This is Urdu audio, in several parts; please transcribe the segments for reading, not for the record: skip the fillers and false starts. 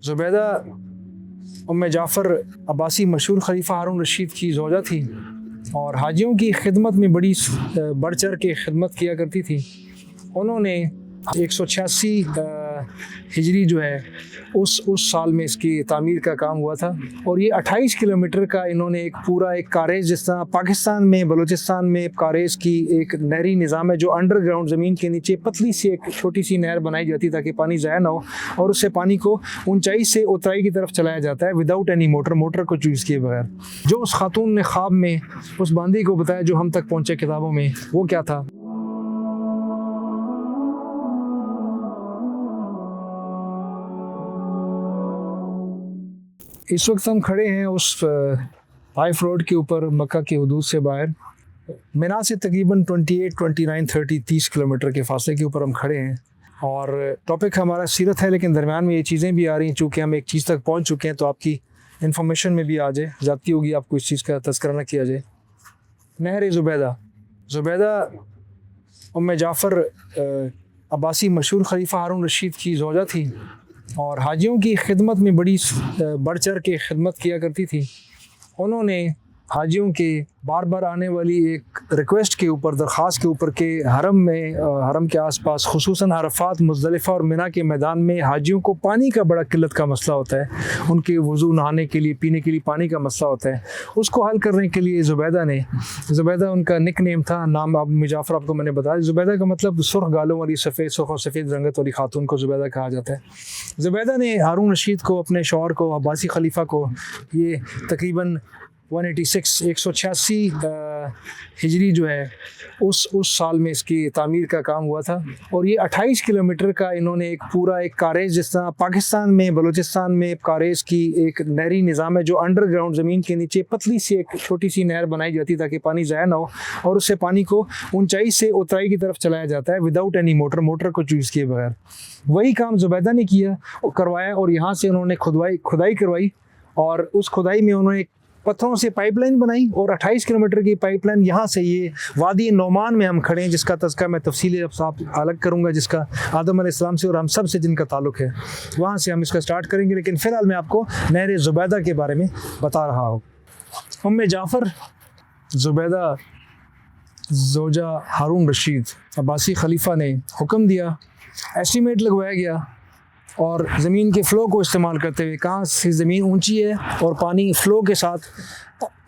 زبیدہ ام جعفر عباسی مشہور خلیفہ ہارون رشید کی زوجہ تھی اور حاجیوں کی خدمت میں بڑی بڑھ چڑھ کے خدمت کیا کرتی تھی۔ انہوں نے 186 ہجری جو ہے اس سال میں اس کی تعمیر کا کام ہوا تھا، اور یہ 28 کلومیٹر کا انہوں نے ایک کاریز، جس طرح پاکستان میں بلوچستان میں کاریز کی ایک نہری نظام ہے جو انڈر گراؤنڈ زمین کے نیچے پتلی سی ایک چھوٹی سی نہر بنائی جاتی تاکہ پانی ضائع نہ ہو، اور اس سے پانی کو اونچائی سے اترائی کی طرف چلایا جاتا ہے وداؤٹ اینی موٹر کو چوز کیے بغیر۔ جو اس خاتون نے خواب میں اس باندی کو بتایا جو ہم تک پہنچے کتابوں میں، وہ کیا تھا؟ اس وقت ہم کھڑے ہیں اس طائف روڈ کے اوپر، مکہ کی حدود سے باہر، مینا سے تقریباً 28، 29، 30 کلومیٹر کے فاصلے کے اوپر ہم کھڑے ہیں، اور ٹاپک ہمارا سیرت ہے، لیکن درمیان میں یہ چیزیں بھی آ رہی ہیں چونکہ ہم ایک چیز تک پہنچ چکے ہیں تو آپ کی انفارمیشن میں بھی آ جائے، زیادتی ہوگی آپ کو اس چیز کا تذکرہ نہ کیا جائے۔ نہر زبیدہ ام جعفر عباسی مشہور خلیفہ ہارون رشید کی زوجہ تھی اور حاجیوں کی خدمت میں بڑی بڑھ چڑھ کے خدمت کیا کرتی تھی۔ انہوں نے حاجیوں کے بار بار آنے والی ایک ریکویسٹ کے اوپر، درخواست کے اوپر کہ حرم کے آس پاس خصوصاً عرفات، مزدلفہ اور منی کے میدان میں حاجیوں کو پانی کا بڑا قلت کا مسئلہ ہوتا ہے، ان کے وضو، نہانے کے لیے، پینے کے لیے پانی کا مسئلہ ہوتا ہے، اس کو حل کرنے کے لیے زبیدہ ان کا نک نیم تھا، نام ام جعفر آپ کو میں نے بتایا۔ زبیدہ کا مطلب سرخ گالوں والی، سرخ اور سفید رنگت والی خاتون کو زبیدہ کہا جاتا ہے۔ زبیدہ نے ہارون رشید کو، اپنے شوہر کو، عباسی خلیفہ کو، یہ تقریباً 186 ہجری جو ہے اس سال میں اس کی تعمیر کا کام ہوا تھا، اور یہ 28 کلومیٹر کا انہوں نے ایک کاریز، جس طرح پاکستان میں بلوچستان میں کاریز کی ایک نہری نظام ہے جو انڈر گراؤنڈ زمین کے نیچے پتلی سی ایک چھوٹی سی نہر بنائی جاتی تاکہ پانی ضائع نہ ہو، اور اس سے پانی کو اونچائی سے اترائی کی طرف چلایا جاتا ہے وداؤٹ اینی موٹر کو چوز کیے بغیر۔ وہی کام زبیدہ نے کروایا، اور یہاں سے انہوں نے کھدائی کروائی، اور اس کھدائی میں انہوں نے پتھروں سے پائپ لائن بنائی، اور 28 کلومیٹر کی پائپ لائن یہاں سے، یہ وادی نعمان میں ہم کھڑے ہیں جس کا تذکرہ میں تفصیلی الگ کروں گا، جس کا آدم علیہ السلام سے اور ہم سب سے جن کا تعلق ہے، وہاں سے ہم اس کا سٹارٹ کریں گے، لیکن فی الحال میں آپ کو نہر زبیدہ کے بارے میں بتا رہا ہوں۔ ام جعفر زبیدہ زوجہ ہارون رشید عباسی خلیفہ نے حکم دیا، ایسٹیمیٹ لگوایا گیا، اور زمین کے فلو کو استعمال کرتے ہوئے، کہاں سے زمین اونچی ہے اور پانی فلو کے ساتھ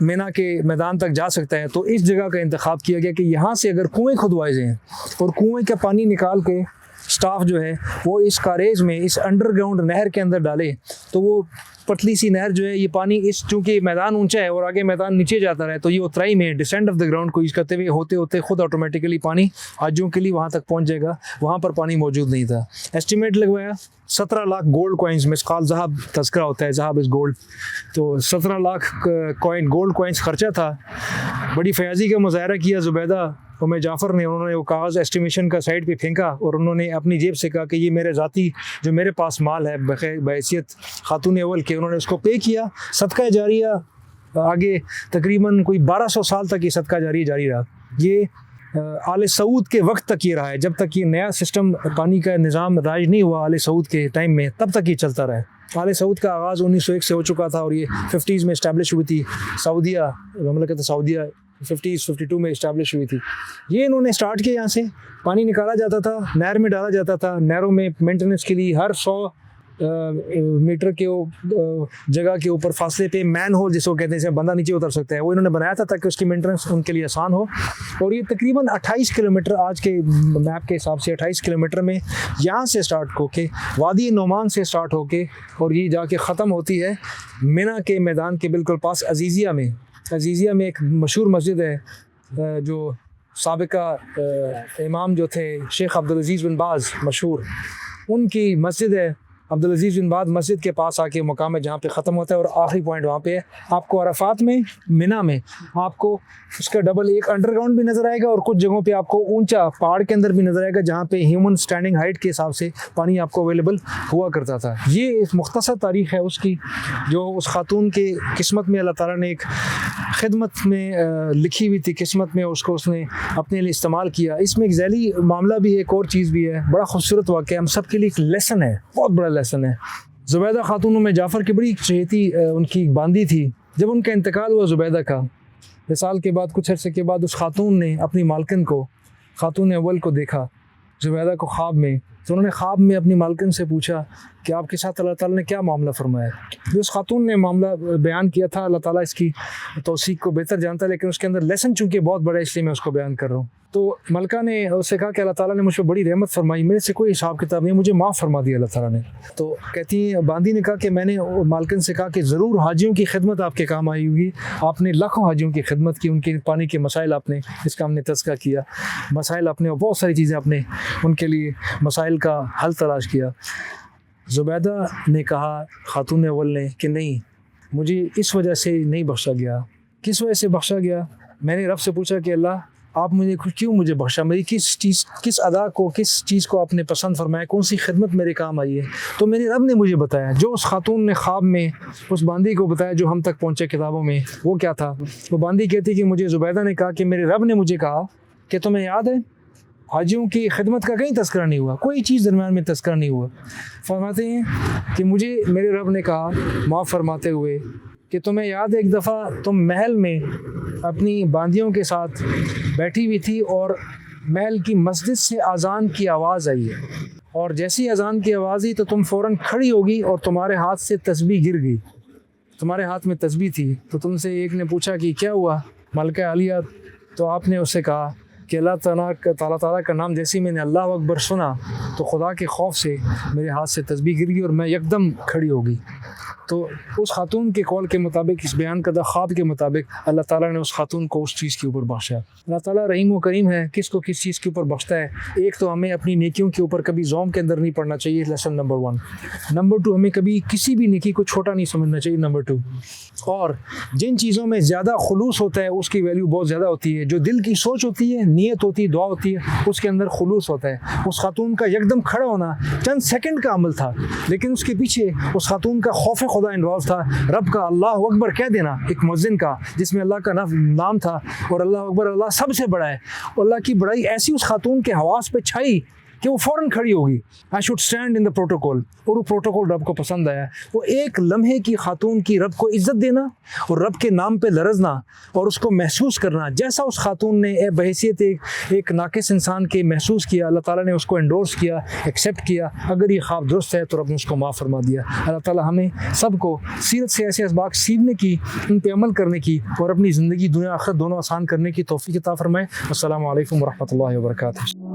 مینا کے میدان تک جا سکتا ہے، تو اس جگہ کا انتخاب کیا گیا کہ یہاں سے اگر کنویں کھدوائے جائیں اور کنویں کا پانی نکال کے سٹاف جو ہے وہ اس کاریز میں، اس انڈر گراؤنڈ نہر کے اندر ڈالے، تو وہ پتلی سی نہر جو ہے، یہ پانی چونکہ میدان اونچا ہے اور آگے میدان نیچے جاتا رہے، تو یہ اترائی میں ڈسینڈ آف دا گراؤنڈ کو یوز کرتے ہوئے ہوتے خود آٹومیٹیکلی پانی حاجیوں کے لیے وہاں تک پہنچ جائے گا، وہاں پر پانی موجود نہیں تھا۔ ایسٹیمیٹ لگوایا 17 لاکھ گولڈ کوائنز، مسقال ذہب تذکرہ ہوتا ہے، ذہب از گولڈ، تو 17 لاکھ گولڈ کوائنز خرچہ تھا۔ بڑی فیاضی کا مظاہرہ کیا زبیدہ ام جعفر نے، انہوں نے وہ کاغذ ایسٹیمیشن کا سائڈ پہ پھینکا، اور انہوں نے اپنی جیب سے کہا کہ یہ میرے ذاتی جو میرے پاس مال ہے بحیثیت خاتون اول کے، انہوں نے اس کو پے کیا۔ صدقہ جاریہ آگے تقریباً کوئی 1200 سال تک یہ صدقہ جاری رہا۔ یہ آل سعود کے وقت تک یہ رہا ہے، جب تک یہ نیا سسٹم پانی کا نظام رائج نہیں ہوا آل سعود کے ٹائم میں، تب تک یہ چلتا رہا۔ آل سعود کا آغاز 1901 سے ہو چکا تھا، اور یہ 50s میں اسٹیبلش ہوئی تھی، سعودیہ، مملکت سعودیہ 52 میں اسٹیبلش ہوئی تھی۔ یہ انہوں نے اسٹارٹ کیا، یہاں سے پانی نکالا جاتا تھا، نہر میں ڈالا جاتا تھا، نہروں میں مینٹیننس کے لیے ہر 100 میٹر کے جگہ کے اوپر فاصلے پہ مین ہول جس کو کہتے ہیں، بندہ نیچے اتر سکتا ہے، وہ انہوں نے بنایا تھا تاکہ اس کی مینٹیننس ان کے لیے آسان ہو۔ اور یہ تقریباً 28 کلومیٹر، آج کے میپ کے حساب سے 28 کلومیٹر میں یہاں سے سٹارٹ ہو کے، وادی نعمان سے سٹارٹ ہو کے، اور یہ جا کے ختم ہوتی ہے مینا کے میدان کے بالکل پاس عزیزیہ میں۔ عزیزیہ میں ایک مشہور مسجد ہے جو سابقہ امام جو تھے شیخ عبدالعزیز بن باز، مشہور، ان کی مسجد ہے۔ عبدالعزیز بن باز مسجد کے پاس آ کے مقام ہے جہاں پہ ختم ہوتا ہے، اور آخری پوائنٹ وہاں پہ ہے۔ آپ کو عرفات میں، منی میں آپ کو اس کا ڈبل ایک انڈر گراؤنڈ بھی نظر آئے گا، اور کچھ جگہوں پہ آپ کو اونچا پہاڑ کے اندر بھی نظر آئے گا جہاں پہ ہیومن سٹینڈنگ ہائٹ کے حساب سے پانی آپ کو اویلیبل ہوا کرتا تھا۔ یہ ایک مختصر تاریخ ہے اس کی، جو اس خاتون کے قسمت میں اللہ تعالیٰ نے ایک خدمت میں لکھی ہوئی تھی، قسمت میں اس نے اپنے لیے استعمال کیا۔ اس میں ایک ذیلی معاملہ بھی ہے، ایک اور چیز بھی ہے، بڑا خوبصورت واقعہ، ہم سب کے لیے ایک لیسن ہے، بہت بڑا لیسن ہے۔ زبیدہ خاتون میں جعفر کی بڑی چہیتی ان کی باندی تھی. جب ان کا انتقال ہوا زبیدہ کا، وصال کے بعد کچھ عرصے کے بعد اس خاتون نے اپنی مالکن کو، خاتون اول کو دیکھا زبیدہ کو خواب میں. تو انہوں نے خواب میں اپنی مالکن سے پوچھا کہ آپ کے ساتھ اللہ تعالیٰ نے کیا معاملہ فرمایا. جو اس خاتون نے معاملہ بیان کیا تھا، اللہ تعالیٰ اس کی توثیق کو بہتر جانتا ہے، لیکن اس کے اندر لیسن چونکہ بہت بڑا ہے اس لیے میں اس کو بیان کر رہا ہوں. تو ملکہ نے اس سے کہا کہ اللہ تعالیٰ نے مجھ پہ بڑی رحمت فرمائی، میرے سے کوئی حساب کتاب نہیں، مجھے معاف فرما دیا اللہ تعالیٰ نے. تو کہتی ہیں باندی نے کہا کہ میں نے مالکن سے کہا کہ ضرور حاجیوں کی خدمت آپ کے کام آئی ہوگی. آپ نے لاکھوں حاجیوں کی خدمت کی، ان کے پانی کے مسائل آپ نے، اس کا ہم نے تذکرہ کیا، مسائل آپ نے، اور بہت ساری چیزیں آپ نے ان کے لیے مسائل کا حل تلاش کیا. زبیدہ نے کہا خاتون اول نے کہ نہیں، مجھے اس وجہ سے نہیں بخشا گیا. کس وجہ سے بخشا گیا؟ میں نے رب سے پوچھا کہ اللہ آپ کیوں مجھے بخشا، میری کس ادا کو، کس چیز کو آپ نے پسند فرمایا، کون سی خدمت میرے کام آئی ہے. تو میرے رب نے مجھے بتایا، جو اس خاتون نے خواب میں اس باندی کو بتایا جو ہم تک پہنچے کتابوں میں، وہ کیا تھا. وہ باندی کہتی کہ مجھے زبیدہ نے کہا کہ میرے رب نے مجھے کہا کہ تمہیں یاد ہے حاجیوں کی خدمت کا کہیں تذکرہ نہیں ہوا، کوئی چیز درمیان میں تذکرہ نہیں ہوا. فرماتے ہیں کہ مجھے میرے رب نے کہا معاف فرماتے ہوئے کہ تمہیں یاد ہے ایک دفعہ تم محل میں اپنی باندیوں کے ساتھ بیٹھی ہوئی تھی اور محل کی مسجد سے اذان کی آواز آئی ہے، اور جیسی اذان کی آواز آئی تو تم فوراً کھڑی ہوگی اور تمہارے ہاتھ سے تسبیح گر گئی. تمہارے ہاتھ میں تسبیح تھی. تو تم سے ایک نے پوچھا کہ کیا ہوا ملکہ عالیہ؟ تو آپ نے اس سے کہا کہ اللہ تعالیٰ کا نام جیسے میں نے اللہ اکبر سنا تو خدا کے خوف سے میرے ہاتھ سے تسبیح گر گئی اور میں یکدم کھڑی ہو گئی. تو اس خاتون کے قول کے مطابق، اس بیان کردہ خواب کے مطابق، اللہ تعالیٰ نے اس خاتون کو اس چیز کے اوپر بخشا. اللہ تعالیٰ رحیم و کریم ہے، کس کو کس چیز کے اوپر بخشتا ہے. ایک تو ہمیں اپنی نیکیوں کے اوپر کبھی زوم کے اندر نہیں پڑنا چاہیے، لیسن نمبر 1. نمبر 2، ہمیں کبھی کسی بھی نیکی کو چھوٹا نہیں سمجھنا چاہیے، نمبر 2. اور جن چیزوں میں زیادہ خلوص ہوتا ہے اس کی ویلیو بہت زیادہ ہوتی ہے. جو دل کی سوچ ہوتی ہے، نیت ہوتی ہے، دعا ہوتی ہے، اس کے اندر خلوص ہوتا ہے. اس خاتون کا یکدم کھڑا ہونا چند سیکنڈ کا عمل تھا، لیکن اس کے پیچھے اس خاتون کا خوف خدا انوالو تھا. رب کا اللہ اکبر کہہ دینا، ایک مؤذن کا جس میں اللہ کا نام تھا، اور اللہ اکبر، اللہ سب سے بڑا ہے. اللہ کی بڑائی ایسی اس خاتون کے حواس پہ چھائی کہ وہ فوراً کھڑی ہوگی. I should stand in the protocol. اور وہ پروٹوکول رب کو پسند آیا. وہ ایک لمحے کی خاتون کی رب کو عزت دینا اور رب کے نام پہ لرزنا اور اس کو محسوس کرنا، جیسا اس خاتون نے بحیثیت ایک ناقص انسان کے محسوس کیا، اللہ تعالیٰ نے اس کو انڈورس کیا، ایکسیپٹ کیا. اگر یہ خواب درست ہے تو رب نے اس کو معاف فرما دیا. اللہ تعالیٰ ہمیں سب کو سیرت سے ایسے اسباق سیکھنے کی، ان پہ عمل کرنے کی، اور اپنی زندگی دنیا آخرت دونوں آسان کرنے کی توفیق عطا فرمائے. السلام علیکم ورحمۃ اللہ وبرکاتہ.